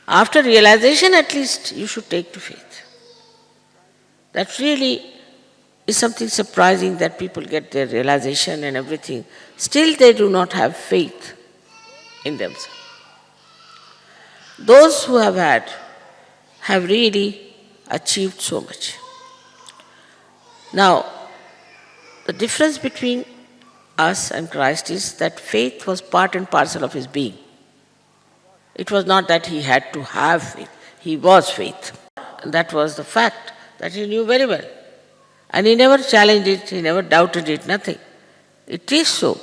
After realization, at least you should take to faith. That really is something surprising, that people get their realization and everything. Still they do not have faith in themselves. Those who have had have really achieved so much. Now, the difference between us and Christ is that faith was part and parcel of his being. It was not that he had to have faith. He was faith. And that was the fact that he knew very well. And he never challenged it, he never doubted it, nothing. It is so.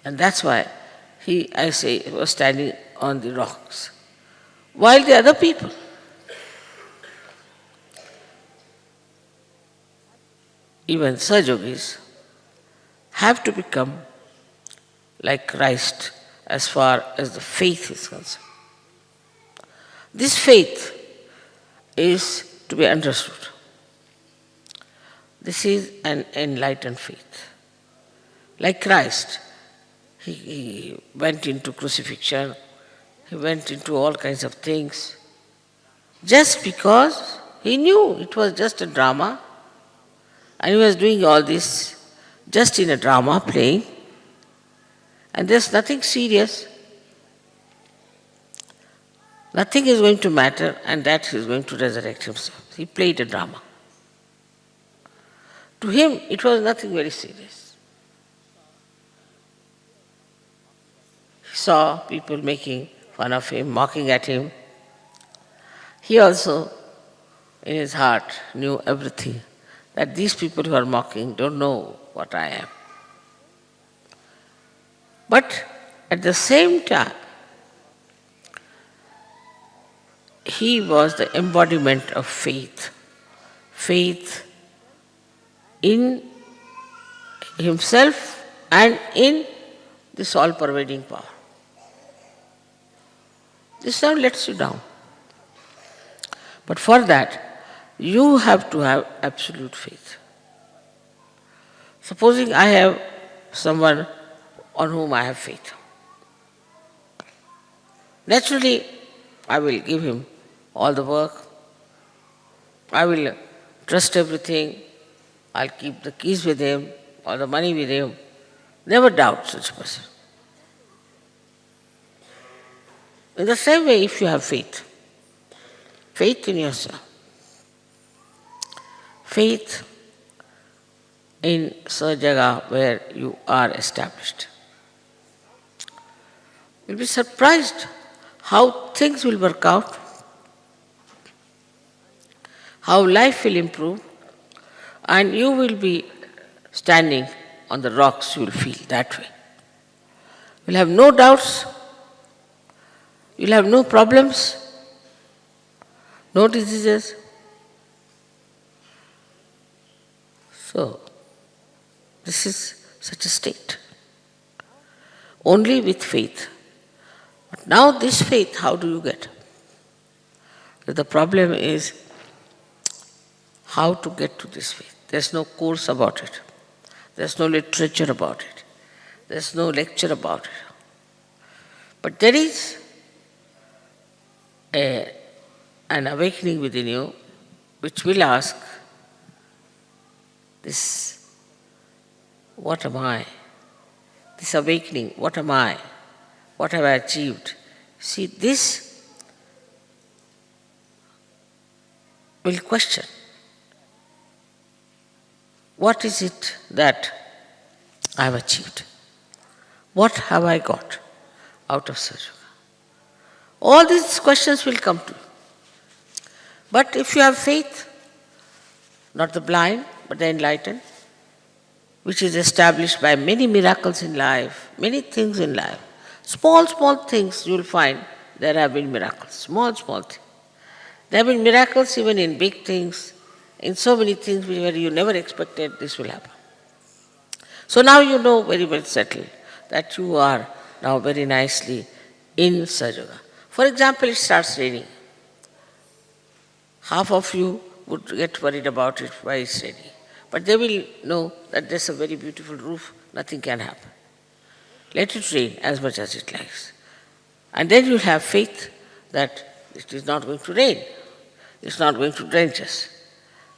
And that's why he, I say, was standing on the rocks. While the other people, even Sahajogis, have to become like Christ as far as the faith is concerned. This faith is to be understood. This is an enlightened faith. Like Christ, he went into crucifixion, he went into all kinds of things, just because he knew it was just a drama, and he was doing all this just in a drama, playing, and there's nothing serious. Nothing is going to matter, and that he is going to resurrect himself. He played a drama. To him, it was nothing very serious. He saw people making fun of him, mocking at him. He also, in his heart, knew everything, that these people who are mocking don't know what I am. But at the same time, he was the embodiment of faith. Faith in himself and in this all-pervading power. This now lets you down. But for that, you have to have absolute faith. Supposing I have someone on whom I have faith. Naturally, I will give him all the work. I will trust everything. I'll keep the keys with him, or the money with him. Never doubt such a person. In the same way, if you have faith in yourself, faith in Sahaja where you are established, you'll be surprised how things will work out, how life will improve, and you will be standing on the rocks, you will feel that way. You'll have no doubts, you'll have no problems, no diseases. So, this is such a state. Only with faith. But now this faith, how do you get? The problem is how to get to this faith. There's no course about it. There's no literature about it. There's no lecture about it. But there is an awakening within you which will ask this, what am I? This awakening, what am I? What have I achieved? See, this will question. What is it that I have achieved? What have I got out of Sahaja Yoga? All these questions will come to you. But if you have faith, not the blind, but the enlightened, which is established by many miracles in life, many things in life, small things you will find there have been miracles, small things. There have been miracles even in big things, in so many things where you never expected this will happen. So now you know very well settled that you are now very nicely in Sahaja Yoga. For example, it starts raining. Half of you would get worried about it, why it's raining. But they will know that there's a very beautiful roof, nothing can happen. Let it rain as much as it likes. And then you'll have faith that it is not going to rain, it's not going to drench us.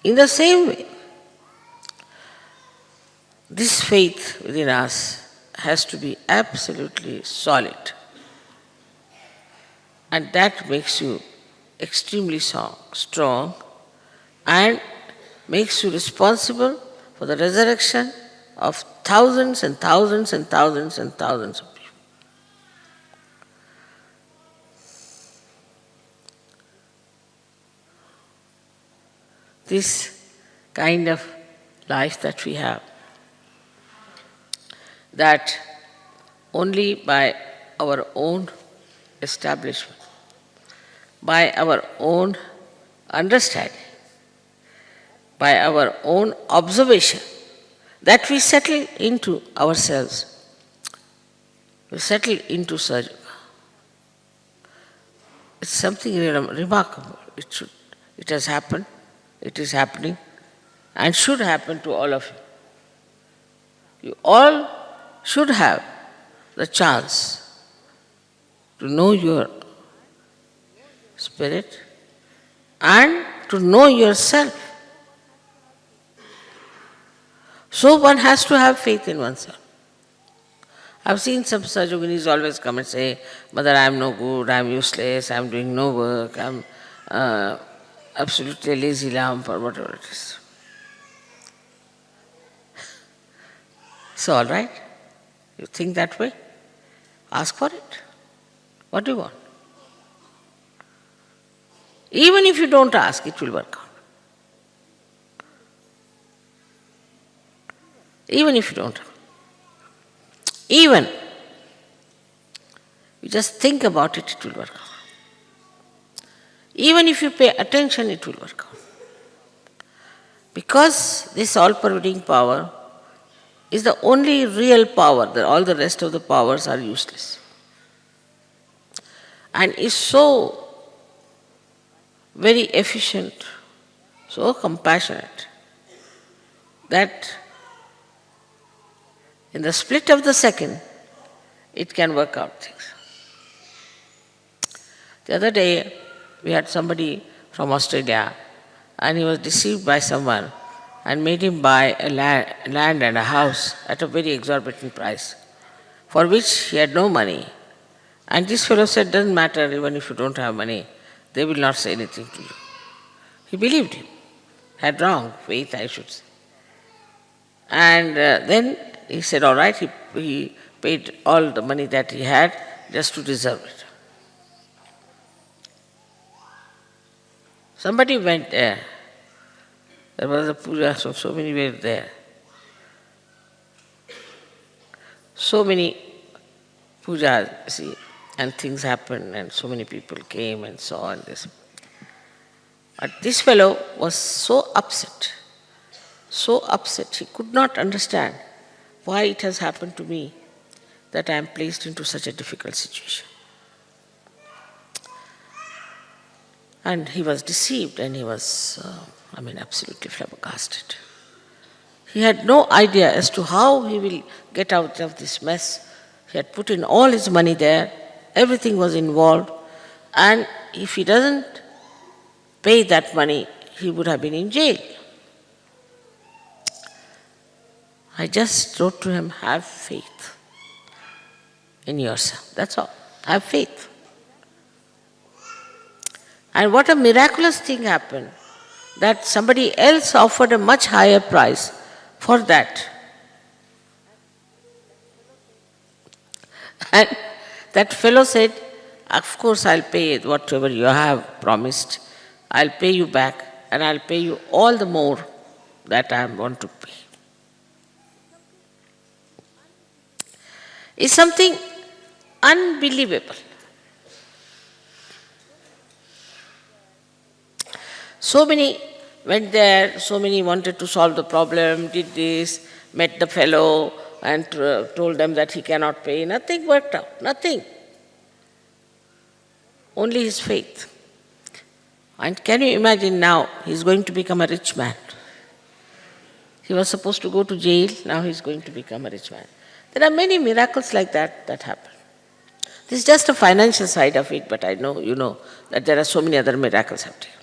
In the same way, this faith within us has to be absolutely solid. And that makes you extremely strong and makes you responsible for the resurrection of thousands and thousands and thousands and thousands of people. This kind of life that we have, that only by our own establishment, by our own understanding, by our own observation, that we settle into ourselves, we settle into Sahaja Yoga. It's something remarkable. It has happened, it is happening, and should happen to all of you. You all should have the chance to know your spirit and to know yourself. So one has to have faith in oneself. I've seen some Sahaja Yoginis always come and say, Mother, I am no good, I am useless, I am doing no work, I am absolutely a lazy lamp, or whatever it is. So all right, you think that way? Ask for it. What do you want? Even if you don't ask, it will work out. Even if you don't. Even you just think about it, it will work out. Even if you pay attention, it will work out. Because this all-pervading power is the only real power, all the rest of the powers are useless. And is so very efficient, so compassionate, that in the split of the second, it can work out things. The other day, we had somebody from Australia, and he was deceived by someone and made him buy a land and a house at a very exorbitant price, for which he had no money. And this fellow said, doesn't matter, even if you don't have money, they will not say anything to you. He believed him, had wrong faith, I should say. And then he said, all right, he paid all the money that he had just to deserve it. Somebody went there. There was a puja, so many were there. So many pujas, see, and things happened, and so many people came and saw and this. But this fellow was so upset, he could not understand why it has happened to me that I am placed into such a difficult situation. And he was deceived, and he was, absolutely flabbergasted. He had no idea as to how he will get out of this mess. He had put in all his money there, everything was involved, and if he doesn't pay that money, he would have been in jail. I just wrote to him, have faith in yourself. That's all. Have faith. And what a miraculous thing happened, that somebody else offered a much higher price for that. And that fellow said, of course I'll pay whatever you have promised. I'll pay you back, and I'll pay you all the more that I want to pay. It's something unbelievable. So many went there, so many wanted to solve the problem, did this, met the fellow and told them that he cannot pay. Nothing worked out, nothing. Only his faith. And can you imagine now, he's going to become a rich man. He was supposed to go to jail, now he's going to become a rich man. There are many miracles like that that happen. This is just a financial side of it, but I know you know that there are so many other miracles happening.